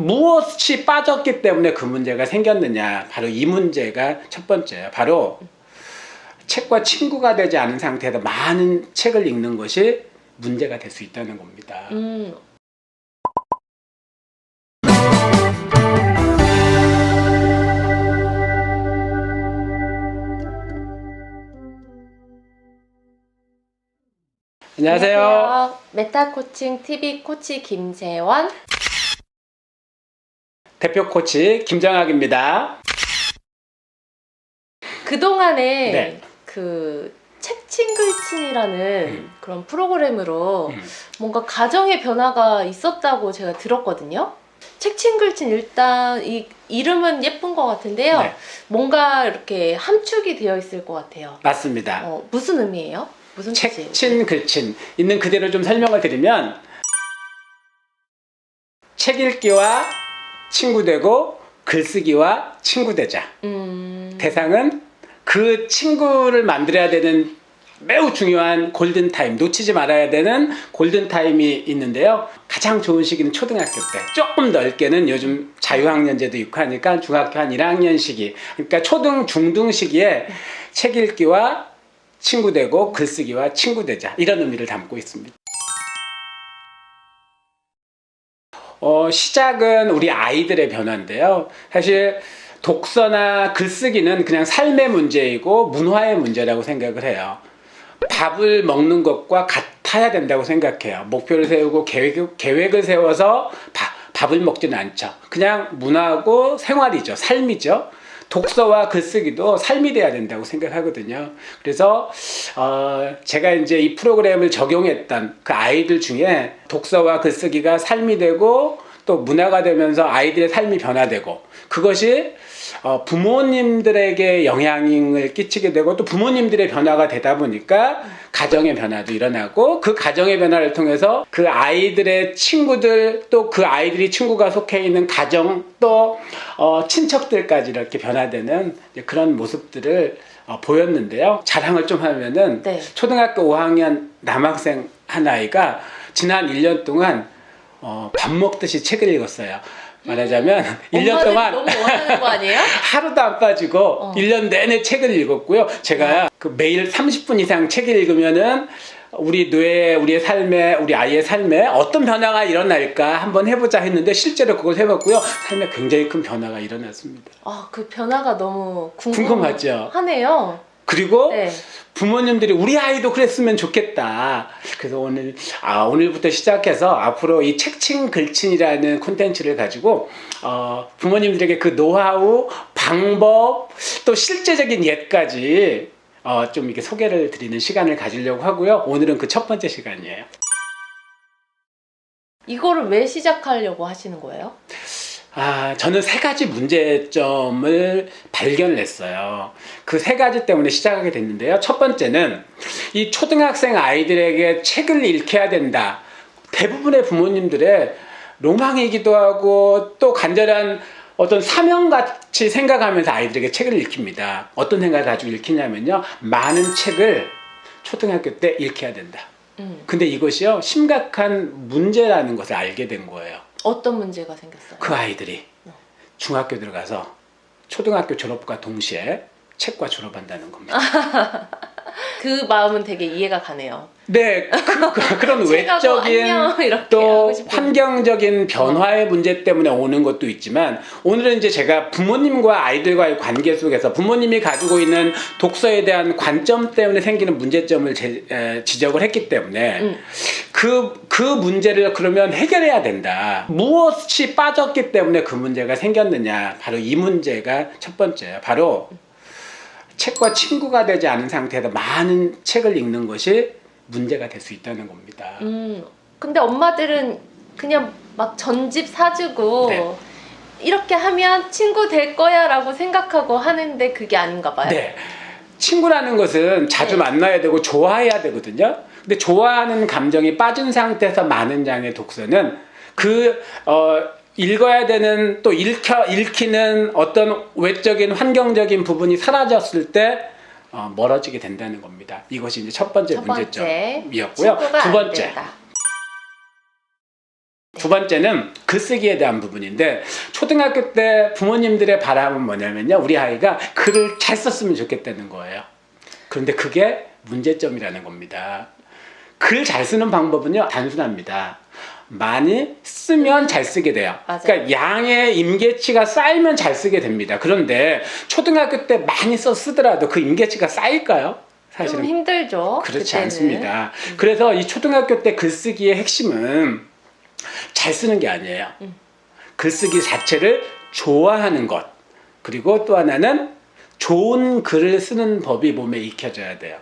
무엇이 빠졌기 때문에 그 문제가 생겼느냐, 바로 이 문제가 첫 번째예요. 바로 책과 친구가 되지 않은 상태에서 많은 책을 읽는 것이 문제가 될 수 있다는 겁니다. 안녕하세요. 메타코칭 TV 코치 김재원. 대표 코치 김정학입니다. 그동안에 네. 그 책친글친이라는 그런 프로그램으로 뭔가 가정의 변화가 있었다고 제가 들었거든요. 책친글친, 일단 이 이름은 예쁜 것 같은데요. 네. 뭔가 이렇게 함축이 되어 있을 것 같아요. 맞습니다. 무슨 의미예요? 무슨 뜻이에요? 책친, 글친. 있는 그대로 좀 설명을 드리면, 책 읽기와 친구 되고 글쓰기와 친구 되자. 대상은 그 친구를 만들어야 되는 매우 중요한 골든타임, 놓치지 말아야 되는 골든타임이 있는데요. 가장 좋은 시기는 초등학교 때, 조금 넓게는 요즘 자유학년제도 있고 하니까 중학교 한 1학년 시기, 그러니까 초등, 중등 시기에 책 읽기와 친구 되고 글쓰기와 친구 되자, 이런 의미를 담고 있습니다. 시작은 우리 아이들의 변화인데요. 사실 독서나 글쓰기는 그냥 삶의 문제이고 문화의 문제라고 생각을 해요. 밥을 먹는 것과 같아야 된다고 생각해요. 목표를 세우고 계획을 세워서 밥을 먹지는 않죠. 그냥 문화고 생활이죠. 삶이죠. 독서와 글쓰기도 삶이 돼야 된다고 생각하거든요. 그래서 제가 이제 이 프로그램을 적용했던 그 아이들 중에 독서와 글쓰기가 삶이 되고 또 문화가 되면서 아이들의 삶이 변화되고, 그것이 부모님들에게 영향을 끼치게 되고 또 부모님들의 변화가 되다 보니까 가정의 변화도 일어나고, 그 가정의 변화를 통해서 그 아이들의 친구들, 또 그 아이들이 친구가 속해 있는 가정, 또 친척들까지 이렇게 변화되는 그런 모습들을 보였는데요. 자랑을 좀 하면은, 네. 초등학교 5학년 남학생 한 아이가 지난 1년 동안 밥 먹듯이 책을 읽었어요. 말하자면 1년 동안 너무 원하는 거 아니에요? 하루도 안 빠지고 1년 내내 책을 읽었고요. 제가 그 매일 30분 이상 책을 읽으면은 우리 뇌에, 우리의 삶에, 우리 아이의 삶에 어떤 변화가 일어날까 한번 해보자 했는데, 실제로 그걸 해봤고요. 삶에 굉장히 큰 변화가 일어났습니다. 그 변화가 너무 궁금하죠? 하네요. 그리고 네. 부모님들이 우리 아이도 그랬으면 좋겠다. 그래서 오늘부터 시작해서 앞으로 이 책친 글친이라는 콘텐츠를 가지고 부모님들에게 그 노하우, 방법, 또 실제적인 예까지 좀 이렇게 소개를 드리는 시간을 가지려고 하고요. 오늘은 그 첫 번째 시간이에요. 이거를 왜 시작하려고 하시는 거예요? 저는 세 가지 문제점을 발견을 했어요. 그 세 가지 때문에 시작하게 됐는데요. 첫 번째는 이 초등학생 아이들에게 책을 읽혀야 된다. 대부분의 부모님들의 로망이기도 하고 또 간절한 어떤 사명같이 생각하면서 아이들에게 책을 읽힙니다. 어떤 생각을 가지고 읽히냐면요. 많은 책을 초등학교 때 읽혀야 된다. 근데 이것이요, 심각한 문제라는 것을 알게 된 거예요. 어떤 문제가 생겼어요? 그 아이들이 중학교 들어가서 초등학교 졸업과 동시에 책과 졸업한다는 겁니다. 그 마음은 되게 이해가 가네요. 네, 그런 외적인 또 환경적인 변화의 문제 때문에 오는 것도 있지만, 오늘은 이제 제가 부모님과 아이들과의 관계 속에서 부모님이 가지고 있는 독서에 대한 관점 때문에 생기는 문제점을 지적을 했기 때문에 그 문제를 그러면 해결해야 된다. 무엇이 빠졌기 때문에 그 문제가 생겼느냐, 바로 이 문제가 첫 번째예요. 바로 책과 친구가 되지 않은 상태에서 많은 책을 읽는 것이 문제가 될 수 있다는 겁니다. 근데 엄마들은 그냥 막 전집 사주고 네. 이렇게 하면 친구 될 거야 라고 생각하고 하는데 그게 아닌가 봐요. 네. 친구라는 것은 자주 만나야 되고 좋아해야 되거든요. 근데 좋아하는 감정이 빠진 상태에서 많은 양의 독서는 읽어야 되는, 또 읽히는 어떤 외적인 환경적인 부분이 사라졌을 때 멀어지게 된다는 겁니다. 이것이 이제 첫 번째 문제점이었고요. 두 번째, 두 번째는 글쓰기에 대한 부분인데 초등학교 때 부모님들의 바람은 뭐냐면요. 우리 아이가 글을 잘 썼으면 좋겠다는 거예요. 그런데 그게 문제점이라는 겁니다. 글 잘 쓰는 방법은요. 단순합니다. 많이 쓰면 잘 쓰게 돼요. 맞아요. 그러니까 양의 임계치가 쌓이면 잘 쓰게 됩니다. 그런데 초등학교 때 많이 쓰더라도 그 임계치가 쌓일까요? 사실은 좀 힘들죠. 그렇지 그때는. 않습니다. 그래서 이 초등학교 때 글쓰기의 핵심은 잘 쓰는 게 아니에요. 글쓰기 자체를 좋아하는 것. 그리고 또 하나는 좋은 글을 쓰는 법이 몸에 익혀져야 돼요.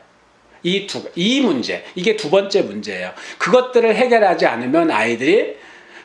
이 문제, 이게 두 번째 문제예요. 그것들을 해결하지 않으면 아이들이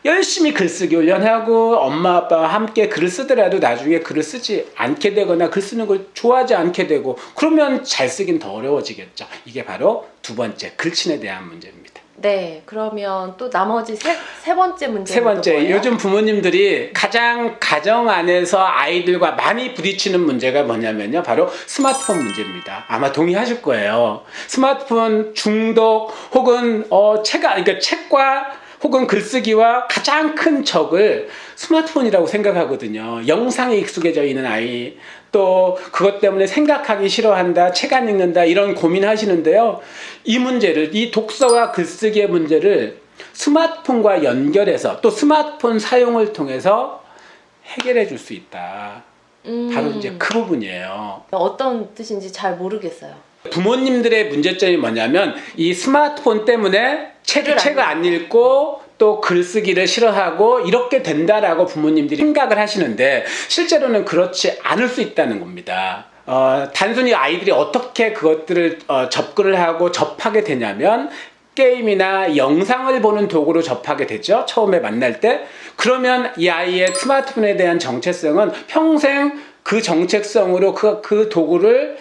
열심히 글쓰기 훈련하고 엄마 아빠와 함께 글을 쓰더라도 나중에 글을 쓰지 않게 되거나 글 쓰는 걸 좋아하지 않게 되고 그러면 잘 쓰긴 더 어려워지겠죠. 이게 바로 두 번째, 글친에 대한 문제입니다. 네, 그러면 또 나머지 세 번째 문제는 세 번째, 또 뭐예요? 요즘 부모님들이 가장 가정 안에서 아이들과 많이 부딪히는 문제가 뭐냐면요. 바로 스마트폰 문제입니다. 아마 동의하실 거예요. 스마트폰 중독 혹은 그러니까 책과 혹은 글쓰기와 가장 큰 적을 스마트폰이라고 생각하거든요. 영상에 익숙해져 있는 아이, 또 그것 때문에 생각하기 싫어한다, 책 안 읽는다 이런 고민하시는데요. 이 문제를, 이 독서와 글쓰기의 문제를 스마트폰과 연결해서 또 스마트폰 사용을 통해서 해결해 줄 수 있다. 바로 이제 그 부분이에요. 어떤 뜻인지 잘 모르겠어요. 부모님들의 문제점이 뭐냐면 이 스마트폰 때문에 책을 안 읽고 또 글쓰기를 싫어하고 이렇게 된다라고 부모님들이 생각을 하시는데 실제로는 그렇지 않을 수 있다는 겁니다. 단순히 아이들이 어떻게 그것들을 접근을 하고 접하게 되냐면 게임이나 영상을 보는 도구로 접하게 되죠. 처음에 만날 때. 그러면 이 아이의 스마트폰에 대한 정체성은 평생 그 정체성으로 그 도구를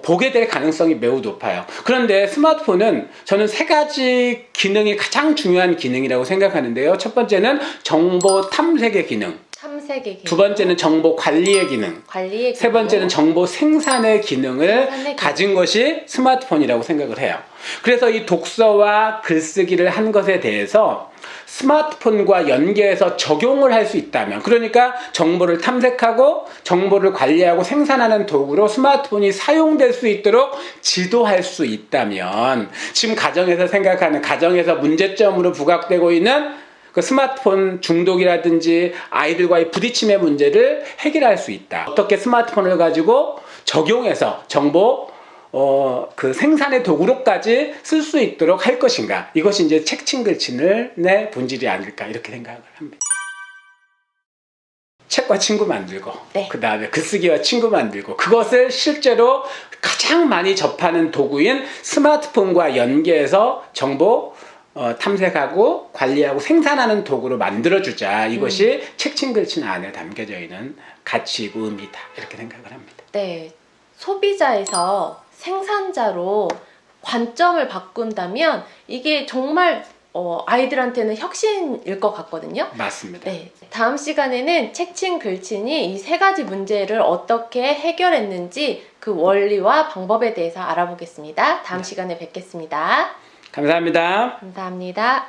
보게 될 가능성이 매우 높아요. 그런데 스마트폰은 저는 세 가지 기능이 가장 중요한 기능이라고 생각하는데요. 첫 번째는 정보 탐색의 기능. 탐색의 기능. 두 번째는 정보 관리의 기능. 관리의 세 기능. 번째는 정보 생산의 기능을 기능. 가진 것이 스마트폰이라고 생각을 해요. 그래서 이 독서와 글쓰기를 한 것에 대해서 스마트폰과 연계해서 적용을 할 수 있다면, 그러니까 정보를 탐색하고 정보를 관리하고 생산하는 도구로 스마트폰이 사용될 수 있도록 지도할 수 있다면 지금 가정에서 문제점으로 부각되고 있는 그 스마트폰 중독이라든지 아이들과의 부딪힘의 문제를 해결할 수 있다. 어떻게 스마트폰을 가지고 적용해서 정보 그 생산의 도구로까지 쓸 수 있도록 할 것인가. 이것이 이제 책친글친의 본질이 아닐까 이렇게 생각을 합니다. 책과 친구 만들고, 네. 그 다음에 글쓰기와 친구 만들고, 그것을 실제로 가장 많이 접하는 도구인 스마트폰과 연계해서 정보 탐색하고 관리하고 생산하는 도구로 만들어주자. 이것이 책친글친 안에 담겨져 있는 가치이고 의미다. 이렇게 생각을 합니다. 네, 소비자에서 생산자로 관점을 바꾼다면 이게 정말 아이들한테는 혁신일 것 같거든요. 맞습니다. 네, 다음 시간에는 책친 글친이 이 세 가지 문제를 어떻게 해결했는지 그 원리와 방법에 대해서 알아보겠습니다. 다음 시간에 뵙겠습니다. 감사합니다. 감사합니다.